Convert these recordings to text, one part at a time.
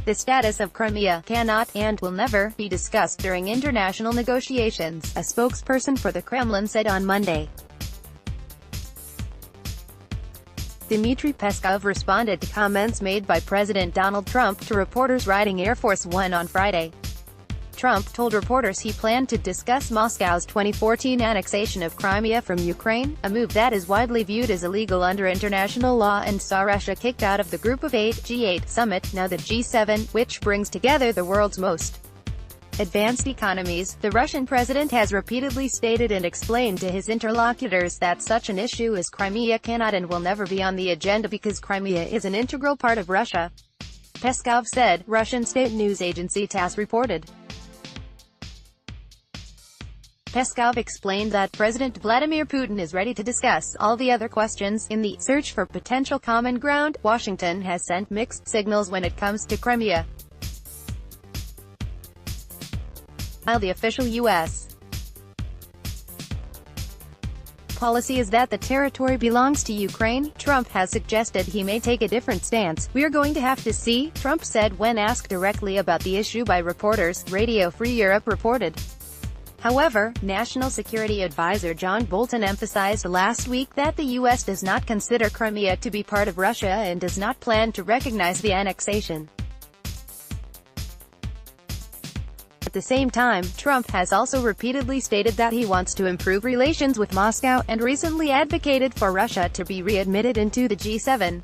The status of Crimea cannot and will never be discussed during international negotiations, a spokesperson for the Kremlin said on Monday. Dmitry Peskov responded to comments made by President Donald Trump to reporters riding Air Force One on Friday. Trump told reporters he planned to discuss Moscow's 2014 annexation of Crimea from Ukraine, a move that is widely viewed as illegal under international law and saw Russia kicked out of the Group of Eight G8 summit, now the G7, which brings together the world's most advanced economies. The Russian president has repeatedly stated and explained to his interlocutors that such an issue as Crimea cannot and will never be on the agenda because Crimea is an integral part of Russia, Peskov said, Russian state news agency TASS reported. Peskov explained that President Vladimir Putin is ready to discuss all the other questions. In the search for potential common ground, Washington has sent mixed signals when it comes to Crimea. While the official U.S. policy is that the territory belongs to Ukraine, Trump has suggested he may take a different stance. "We're going to have to see," Trump said when asked directly about the issue by reporters, Radio Free Europe reported. However, National Security Advisor John Bolton emphasized last week that the U.S. does not consider Crimea to be part of Russia and does not plan to recognize the annexation. At the same time, Trump has also repeatedly stated that he wants to improve relations with Moscow, and recently advocated for Russia to be readmitted into the G7.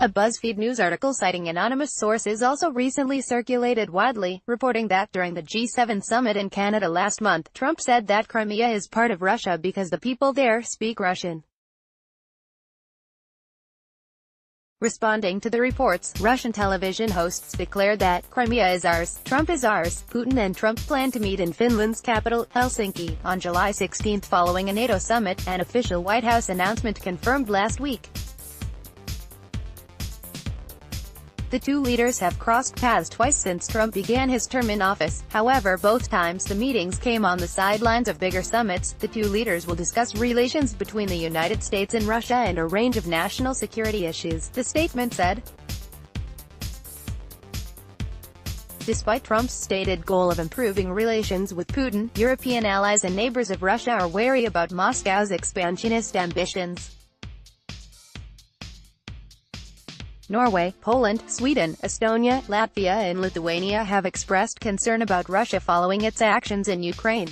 A BuzzFeed News article citing anonymous sources also recently circulated widely, reporting that during the G7 summit in Canada last month, Trump said that Crimea is part of Russia because the people there speak Russian. Responding to the reports, Russian television hosts declared that Crimea is ours, Trump is ours. Putin and Trump plan to meet in Finland's capital, Helsinki, on July 16 following a NATO summit, an official White House announcement confirmed last week. The two leaders have crossed paths twice since Trump began his term in office. However, both times the meetings came on the sidelines of bigger summits. The two leaders will discuss relations between the United States and Russia and a range of national security issues, the statement said. Despite Trump's stated goal of improving relations with Putin, European allies and neighbors of Russia are wary about Moscow's expansionist ambitions. Norway, Poland, Sweden, Estonia, Latvia and Lithuania have expressed concern about Russia following its actions in Ukraine.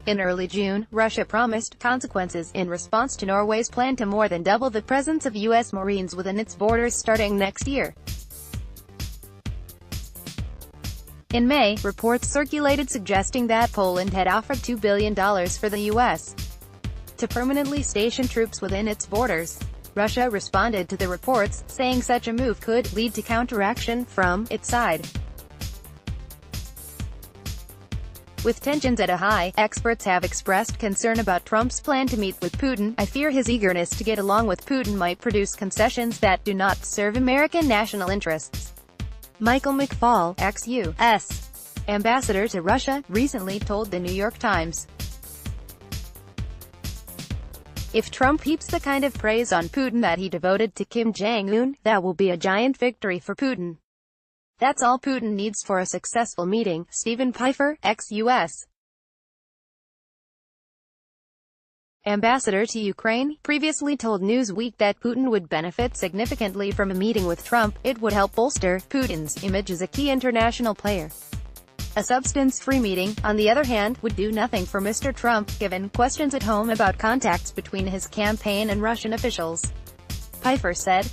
In early June, Russia promised consequences in response to Norway's plan to more than double the presence of U.S. Marines within its borders starting next year. In May, reports circulated suggesting that Poland had offered $2 billion for the U.S. to permanently station troops within its borders. Russia responded to the reports, saying such a move could lead to counteraction from its side. With tensions at a high, experts have expressed concern about Trump's plan to meet with Putin. "I fear his eagerness to get along with Putin might produce concessions that do not serve American national interests." Michael McFaul, ex-U.S. ambassador to Russia, recently told the New York Times. If Trump heaps the kind of praise on Putin that he devoted to Kim Jong-un, that will be a giant victory for Putin. That's all Putin needs for a successful meeting. Stephen Pfeiffer, ex-U.S. ambassador to Ukraine, previously told Newsweek that Putin would benefit significantly from a meeting with Trump. It would help bolster Putin's image as a key international player. A substance-free meeting, on the other hand, would do nothing for Mr. Trump, given questions at home about contacts between his campaign and Russian officials. Pfeiffer said.